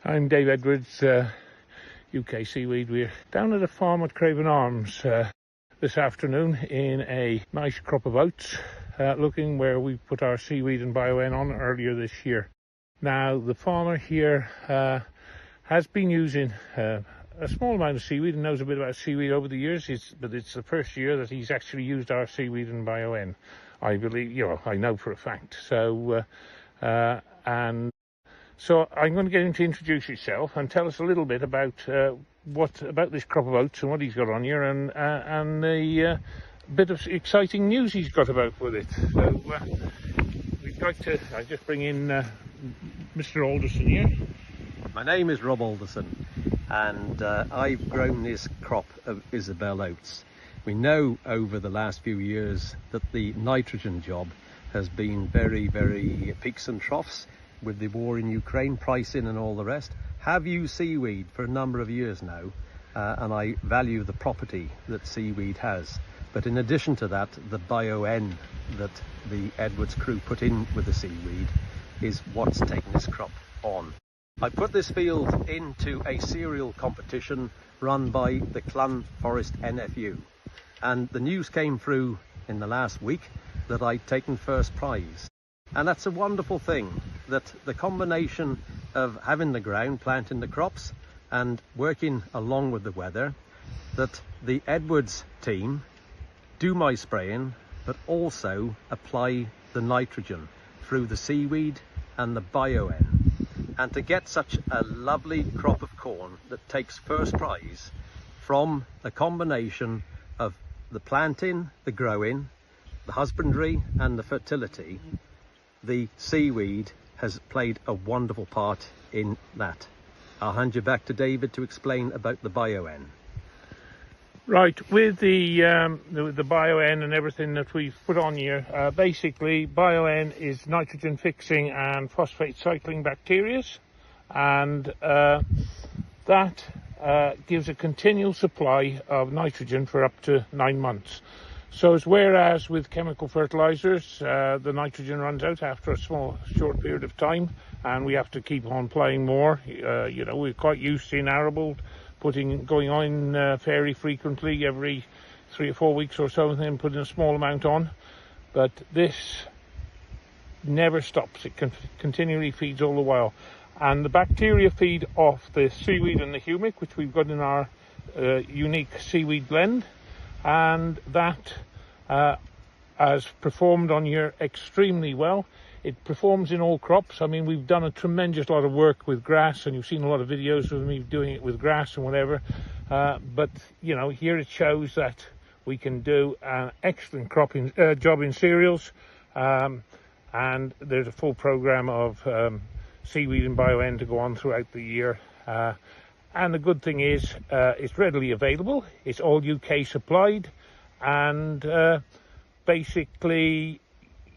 I'm Dave Edwards, UK Seaweed. We're down at a farm at Craven Arms this afternoon in a nice crop of oats, looking where we put our Seaweed and BioN on earlier this year. Now, the farmer here has been using a small amount of seaweed and knows a bit about seaweed over the years, but it's the first year that he's actually used our Seaweed and BioN. I believe, I know for a fact. So I'm going to get him to introduce himself and tell us a little bit about about this crop of oats and what he's got on here, and the bit of exciting news he's got about with it. So we'd like to. I just bring in Mr. Alderson here. My name is Rob Alderson, and I've grown this crop of Isabel oats. We know over the last few years that the nitrogen job has been very, very peaks and troughs with the war in Ukraine, pricing and all the rest. Have used seaweed for a number of years now, and I value the property that seaweed has. But in addition to that, the BioN that the Edwards crew put in with the seaweed is what's taken this crop on. I put this field into a cereal competition run by the Clun Forest NFU, and the news came through in the last week that I'd taken first prize. And that's a wonderful thing, that the combination of having the ground, planting the crops and working along with the weather, that the Edwards team do my spraying, but also apply the nitrogen through the seaweed and the BioN. And to get such a lovely crop of corn that takes first prize from a combination of the planting, the growing, the husbandry and the fertility, the seaweed has played a wonderful part in that. I'll hand you back to David to explain about the BioN. Right, with the BioN and everything that we've put on here, basically BioN is nitrogen fixing and phosphate-cycling bacteria, and that gives a continual supply of nitrogen for up to 9 months. So whereas with chemical fertilisers, the nitrogen runs out after a short period of time, and we have to keep on applying more. We're quite used to in arable going on fairly frequently, every 3 or 4 weeks or so, and then putting a small amount on. But this never stops. It continually feeds all the while. And the bacteria feed off the seaweed and the humic, which we've got in our unique seaweed blend. And that has performed on here extremely well. It performs in all crops. I mean, we've done a tremendous lot of work with grass, and you've seen a lot of videos of me doing it with grass and whatever. But here it shows that we can do an excellent job in cereals, and there's a full program of Seaweed and BioN to go on throughout the year. And the good thing is it's readily available. It's all UK supplied, and basically,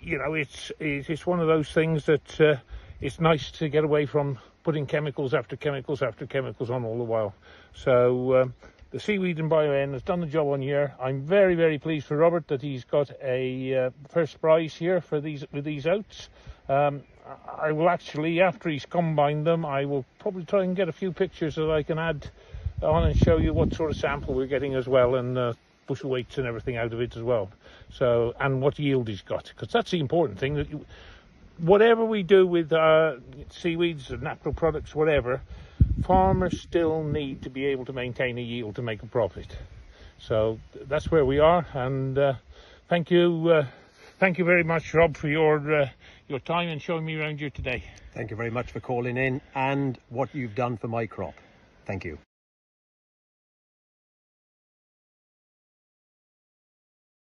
it's one of those things that it's nice to get away from putting chemicals after chemicals after chemicals on all the while. So the Seaweed and BioN has done the job on here. I'm very, very pleased for Robert that he's got a first prize here with these oats. I will actually, after he's combined them, I will probably try and get a few pictures that I can add on and show you what sort of sample we're getting as well, and bushel weights and everything out of it as well. So, and what yield he's got, because that's the important thing. That whatever we do with seaweeds and natural products, whatever, farmers still need to be able to maintain a yield to make a profit. So that's where we are, and thank you very much, Rob, for your time and showing me around here today. Thank you very much for calling in and what you've done for my crop. Thank you.